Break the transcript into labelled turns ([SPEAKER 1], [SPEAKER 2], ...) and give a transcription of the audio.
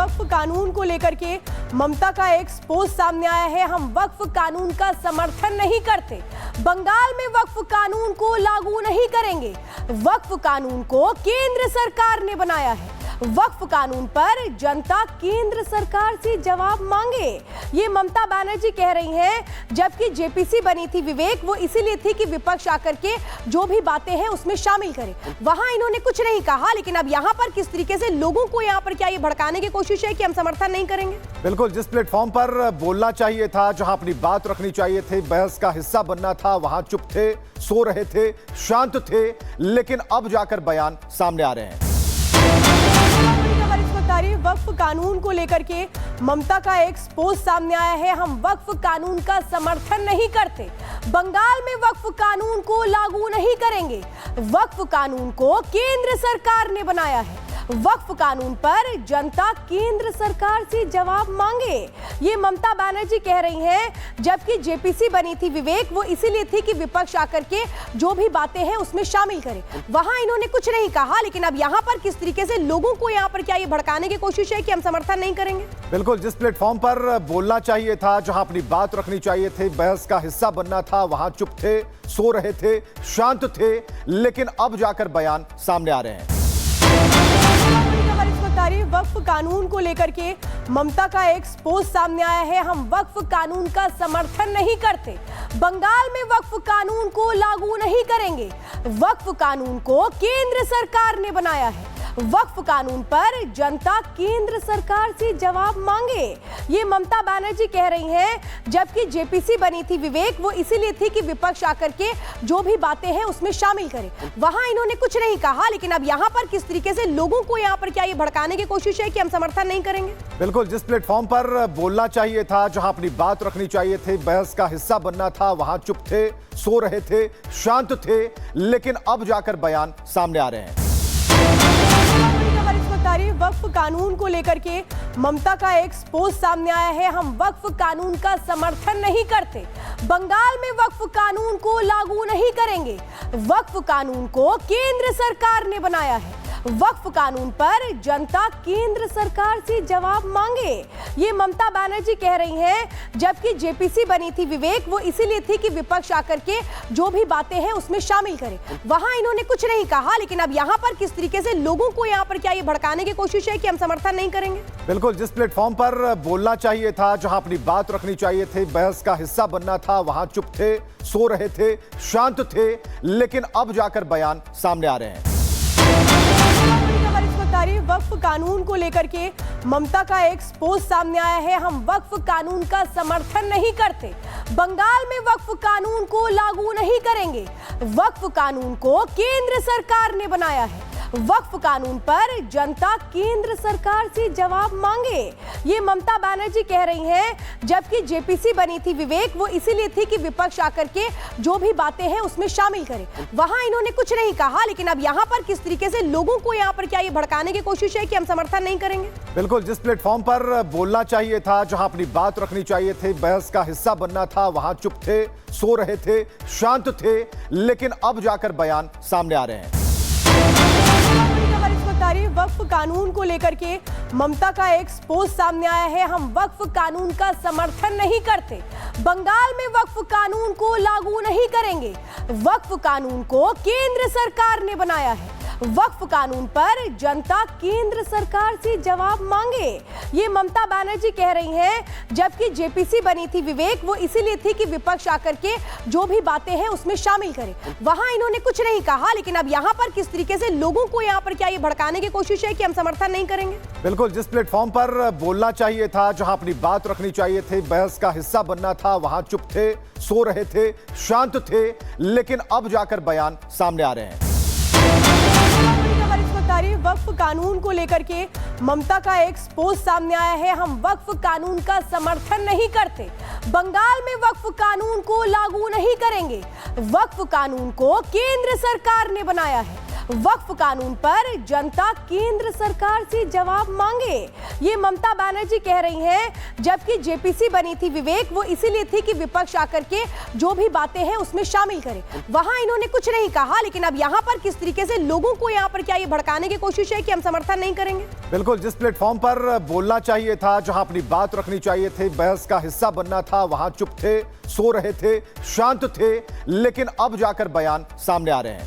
[SPEAKER 1] वक्फ कानून को लेकर के ममता का एक पोस्ट सामने आया है। हम वक्फ कानून का समर्थन नहीं करते, बंगाल में वक्फ कानून को लागू नहीं करेंगे। वक्फ कानून को केंद्र सरकार ने बनाया है। वक्फ कानून पर जनता केंद्र सरकार से जवाब मांगे, ये ममता बनर्जी कह रही हैं। जबकि जेपीसी बनी थी विवेक, वो इसीलिए थी कि विपक्ष आकर के जो भी बातें हैं उसमें शामिल करे। वहां इन्होंने कुछ नहीं कहा, लेकिन अब यहां पर किस तरीके से लोगों को यहां पर क्या ये भड़काने की कोशिश है कि हम समर्थन नहीं करेंगे।
[SPEAKER 2] बिल्कुल, जिस प्लेटफॉर्म पर बोलना चाहिए था, जहां अपनी बात रखनी चाहिए थी, बहस का हिस्सा बनना था, वहां चुप थे, सो रहे थे, शांत थे। लेकिन अब जाकर बयान सामने आ रहे हैं।
[SPEAKER 1] वक्फ कानून को लेकर के ममता का एक पोस्ट सामने आया है। हम वक्फ कानून का समर्थन नहीं करते, बंगाल में वक्फ कानून को लागू नहीं करेंगे। वक्फ कानून को केंद्र सरकार ने बनाया है। वक्फ कानून पर जनता केंद्र सरकार से जवाब मांगे, ये ममता बनर्जी कह रही हैं। जबकि जेपीसी बनी थी विवेक, वो इसीलिए थी कि विपक्ष आकर के जो भी बातें हैं उसमें शामिल करे। वहां इन्होंने कुछ नहीं कहा, लेकिन अब यहां पर किस तरीके से लोगों को यहां पर क्या ये भड़काने की कोशिश है कि हम समर्थन नहीं करेंगे।
[SPEAKER 2] बिल्कुल, जिस प्लेटफॉर्म पर बोलना चाहिए था, जहां अपनी बात रखनी चाहिए थी, बहस का हिस्सा बनना था, वहां चुप थे, सो रहे थे, शांत थे। लेकिन अब जाकर बयान सामने आ रहे हैं।
[SPEAKER 1] वक्फ कानून को लेकर के ममता का एक पोस्ट सामने आया है। हम वक्फ कानून का समर्थन नहीं करते, बंगाल में वक्फ कानून को लागू नहीं करेंगे। वक्फ कानून को केंद्र सरकार ने बनाया है। वक्फ कानून पर जनता केंद्र सरकार से जवाब मांगे, ये ममता बनर्जी कह रही हैं। जबकि जेपीसी बनी थी विवेक, वो इसीलिए थी कि विपक्ष आकर के जो भी बातें हैं उसमें शामिल करे। वहां इन्होंने कुछ नहीं कहा, लेकिन अब यहां पर किस तरीके से लोगों को यहां पर क्या ये भड़काने की कोशिश है कि हम समर्थन नहीं करेंगे।
[SPEAKER 2] बिल्कुल, जिस प्लेटफॉर्म पर बोलना चाहिए था, जहां अपनी बात रखनी चाहिए थी, बहस का हिस्सा बनना था, वहां चुप थे, सो रहे थे, शांत थे। लेकिन अब जाकर बयान सामने आ रहे हैं।
[SPEAKER 1] वक्फ कानून को लेकर के ममता का एक पोस्ट सामने आया है। हम वक्फ कानून का समर्थन नहीं करते, बंगाल में वक्फ कानून को लागू नहीं करेंगे। वक्फ कानून को केंद्र सरकार ने बनाया है। वक्फ कानून पर जनता केंद्र सरकार से जवाब मांगे, ये ममता बनर्जी कह रही हैं। जबकि जेपीसी बनी थी विवेक, वो इसीलिए थी कि विपक्ष आकर के जो भी बातें हैं उसमें शामिल करे। वहां इन्होंने कुछ नहीं कहा, लेकिन अब यहां पर किस तरीके से लोगों को यहां पर क्या ये भड़काने की कोशिश है कि हम समर्थन नहीं करेंगे।
[SPEAKER 2] बिल्कुल, जिस प्लेटफॉर्म पर बोलना चाहिए था, जहां अपनी बात रखनी चाहिए थी, बहस का हिस्सा बनना था, वहां चुप थे, सो रहे थे, शांत थे। लेकिन अब जाकर बयान सामने आ रहे हैं।
[SPEAKER 1] वक्फ कानून को लेकर के ममता का एक पोस्ट सामने आया है। हम वक्फ कानून का समर्थन नहीं करते, बंगाल में वक्फ कानून को लागू नहीं करेंगे। वक्फ कानून को केंद्र सरकार ने बनाया है। वक्फ कानून पर जनता केंद्र सरकार से जवाब मांगे, ये ममता बनर्जी कह रही हैं। जबकि जेपीसी बनी थी विवेक, वो इसीलिए थी कि विपक्ष आकर के जो भी बातें हैं उसमें शामिल करे। वहां इन्होंने कुछ नहीं कहा, लेकिन अब यहां पर किस तरीके से लोगों को यहां पर क्या ये भड़काने की कोशिश है कि हम समर्थन नहीं करेंगे।
[SPEAKER 2] बिल्कुल, जिस प्लेटफॉर्म पर बोलना चाहिए था, जहां अपनी बात रखनी चाहिए थी, बहस का हिस्सा बनना था, वहां चुप थे, सो रहे थे, शांत थे। लेकिन अब जाकर बयान सामने आ रहे हैं।
[SPEAKER 1] वक्फ कानून को लेकर के ममता का एक पोस्ट सामने आया है। हम वक्फ कानून का समर्थन नहीं करते, बंगाल में वक्फ कानून को लागू नहीं करेंगे। वक्फ कानून को केंद्र सरकार ने बनाया है। वक्फ कानून पर जनता केंद्र सरकार से जवाब मांगे, ये ममता बनर्जी कह रही हैं। जबकि जेपीसी बनी थी विवेक, वो इसीलिए थी कि विपक्ष आकर के जो भी बातें हैं उसमें शामिल करे। वहां इन्होंने कुछ नहीं कहा, लेकिन अब यहां पर किस तरीके से लोगों को यहां पर क्या ये भड़काने की कोशिश है कि हम समर्थन नहीं करेंगे।
[SPEAKER 2] बिल्कुल, जिस प्लेटफॉर्म पर बोलना चाहिए था, जहां अपनी बात रखनी चाहिए थी, बहस का हिस्सा बनना था, वहां चुप थे, सो रहे थे, शांत थे। लेकिन अब जाकर बयान सामने आ रहे हैं।
[SPEAKER 1] वक्फ कानून को लेकर के ममता का एक पोस्ट सामने आया है। हम वक्फ कानून का समर्थन नहीं करते, बंगाल में वक्फ कानून को लागू नहीं करेंगे। वक्फ कानून को केंद्र सरकार ने बनाया है। वक्फ कानून पर जनता केंद्र सरकार से जवाब मांगे, ये ममता बनर्जी कह रही हैं। जबकि जेपीसी बनी थी विवेक, वो इसीलिए थी कि विपक्ष आकर के जो भी बातें हैं उसमें शामिल करे। वहां इन्होंने कुछ नहीं कहा, लेकिन अब यहां पर किस तरीके से लोगों को यहां पर क्या ये भड़काने की कोशिश है कि हम समर्थन नहीं करेंगे?
[SPEAKER 2] बिल्कुल, जिस प्लेटफॉर्म पर बोलना चाहिए था, जहां अपनी बात रखनी चाहिए थी, बहस का हिस्सा बनना था, वहां चुप थे, सो रहे थे, शांत थे, लेकिन अब जाकर बयान सामने आ रहे हैं।